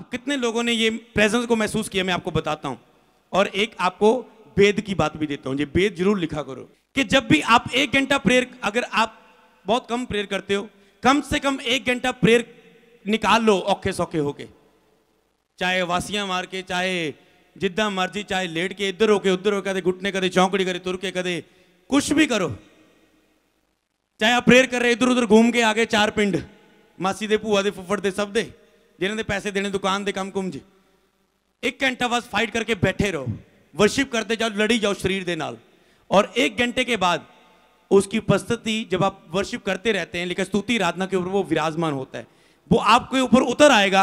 अब कितने लोगों ने ये प्रेजेंस को महसूस किया, मैं आपको बताता हूं। और एक आपको वेद की बात भी देता हूं, ये वेद जरूर लिखा करो कि जब भी आप 1 घंटा प्रेयर, अगर आप बहुत कम प्रेयर करते हो, कम से कम 1 घंटा प्रेयर निकाल लो औखे सौखे होके, चाहे वासियां मार के, चाहे जिद्दा मर्जी, चाहे लेट के, इधर होके उधर होके, कदे घुटने कदे चौंकड़ी करे तुर के, कदे कुछ भी करो, चाहे आप प्रेयर कर रहे इधर उधर घूम के आगे 4 पिंड मासी दे भूआ दे फुफड़ दे सब दे जिन्हों दे पैसे देने दुकान दे कम कुम जी, 1 घंटा बस फाइट करके बैठे रहो, वर्शिप करते जाओ, लड़ी जाओ शरीर दे नाल। और 1 घंटे के बाद उसकी उपस्थिति, जब आप वर्शिप करते रहते हैं लेकिन स्तुति आराधना के ऊपर वो विराजमान होता है, वो आपके ऊपर उतर आएगा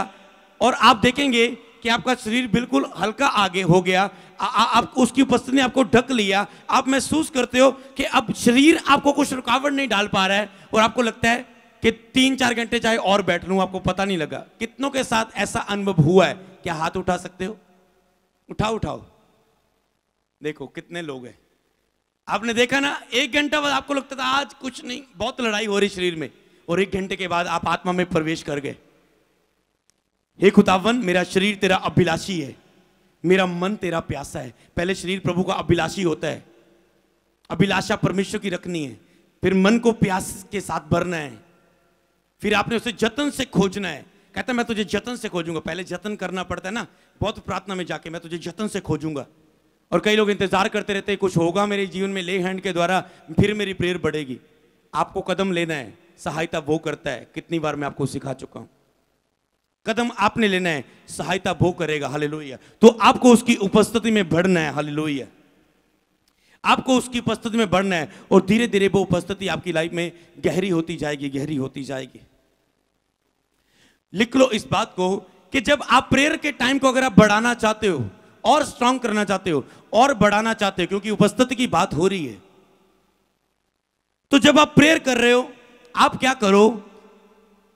और आप देखेंगे कि आपका शरीर बिल्कुल हल्का आगे हो गया। आप उसकी उपस्थिति ने आपको ढक लिया, आप महसूस करते हो कि अब शरीर आपको कुछ रुकावट नहीं डाल पा रहा है और आपको लगता है कि 3-4 घंटे चाहे और बैठ लूं, आपको पता नहीं लगा। कितनों के साथ ऐसा अनुभव हुआ है? क्या हाथ उठा सकते हो? उठाओ। देखो कितने लोग हैं। आपने देखा ना, 1 घंटा बाद आपको लगता था आज कुछ नहीं, बहुत लड़ाई हो रही शरीर में, और 1 घंटे के बाद आप आत्मा में प्रवेश कर गए। हे खुदावन, मेरा शरीर तेरा अभिलाषी है, मेरा मन तेरा प्यासा है। पहले शरीर प्रभु का अभिलाषी होता है, अभिलाषा परमेश्वर की रखनी है, फिर मन को प्यास के साथ भरना है, फिर आपने उसे जतन से खोजना है। कहता है मैं तुझे जतन से खोजूंगा, पहले जतन करना पड़ता है ना, बहुत प्रार्थना में जाके मैं तुझे जतन से खोजूंगा। और कई लोग इंतजार करते रहते हैं कुछ होगा मेरे जीवन में ले हैंड के द्वारा, फिर मेरी प्रेयर बढ़ेगी। आपको कदम लेना है, सहायता वो करता है। कितनी बार मैं आपको सिखा चुका हूं, कदम आपने लेना है, सहायता वो करेगा। हालेलुया। तो आपको उसकी उपस्थिति में बढ़ना है। हालेलुया। आपको उसकी उपस्थिति में बढ़ना है और धीरे धीरे वो उपस्थिति आपकी लाइफ में गहरी होती जाएगी, गहरी होती जाएगी। लिख लो इस बात को कि जब आप प्रेयर के टाइम को अगर आप बढ़ाना चाहते हो और स्ट्रांग करना चाहते हो और बढ़ाना चाहते हो, क्योंकि उपस्थिति की बात हो रही है, तो जब आप प्रेयर कर रहे हो आप क्या करो,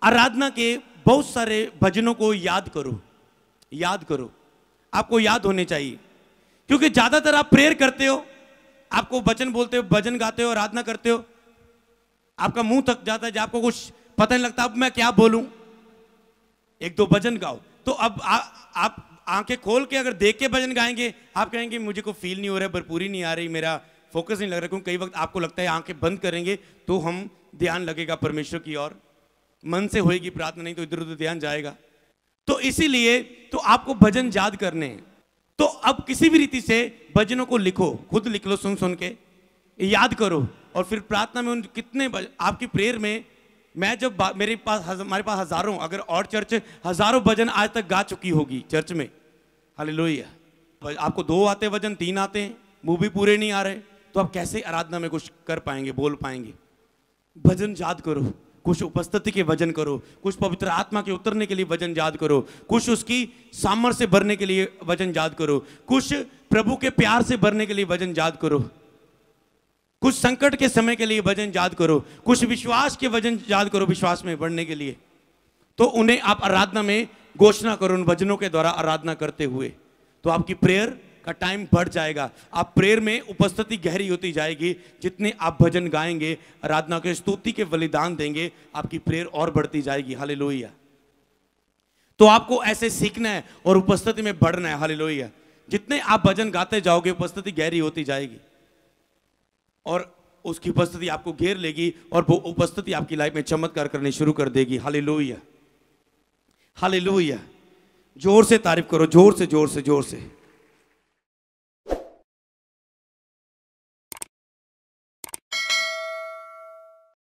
आराधना के बहुत सारे भजनों को याद करो। आपको याद होने चाहिए, क्योंकि ज्यादातर आप प्रेयर करते हो, आपको वचन बोलते हो, भजन गाते हो, आराधना करते हो, आपका मुंह थक जाता है, जब आपको कुछ पता नहीं लगता अब मैं क्या बोलूं, 1-2 भजन गाओ। तो अब आप आंखें खोल के अगर देख के भजन गाएंगे, आप कहेंगे मुझे को फील नहीं हो रहा है, भरपूरी नहीं आ रही, मेरा फोकस नहीं लग रहा। क्योंकि कई वक्त आपको लगता है आंखें बंद करेंगे तो हम ध्यान लगेगा परमेश्वर की ओर, मन से होएगी प्रार्थना, नहीं तो इधर उधर ध्यान जाएगा। तो इसीलिए तो आपको भजन याद करने हैं। तो अब किसी भी रीति से भजनों को लिखो, खुद लिख लो, सुन के याद करो, और फिर प्रार्थना में उन कितने आपकी प्रेयर में, मैं जब हमारे पास हजारों, अगर और चर्च हजारों भजन आज तक गा चुकी होगी चर्च में। हालेलुया। आपको 2 आते भजन, 3 आते हैं, वो भी पूरे नहीं आ रहे, तो आप कैसे आराधना में कुछ कर पाएंगे, बोल पाएंगे? भजन याद करो, कुछ उपस्थिति के भजन करो, कुछ पवित्र आत्मा के उतरने के लिए भजन याद करो, कुछ उसकी सामर्थ्य से भरने के लिए भजन याद करो, कुछ प्रभु के प्यार से भरने के लिए भजन याद करो, कुछ संकट के समय के लिए भजन याद करो, कुछ विश्वास के भजन याद करो, विश्वास में बढ़ने के लिए। तो उन्हें आप आराधना में घोषणा करो, उन भजनों के द्वारा आराधना करते हुए, तो आपकी प्रेयर का टाइम बढ़ जाएगा। आप प्रेयर में उपस्थिति गहरी होती जाएगी। जितने आप भजन गाएंगे, आराधना के स्तुति के बलिदान देंगे, आपकी प्रेयर और बढ़ती जाएगी। हालेलुया। तो आपको ऐसे सीखना है और उपस्थिति में बढ़ना है। हालेलुया। जितने आप भजन गाते जाओगे, उपस्थिति गहरी होती जाएगी और उसकी उपस्थिति आपको घेर लेगी और वो उपस्थिति आपकी लाइफ में चमत्कार करने शुरू कर देगी। हालेलुया। हालेलुया। जोर से तारीफ करो, जोर से।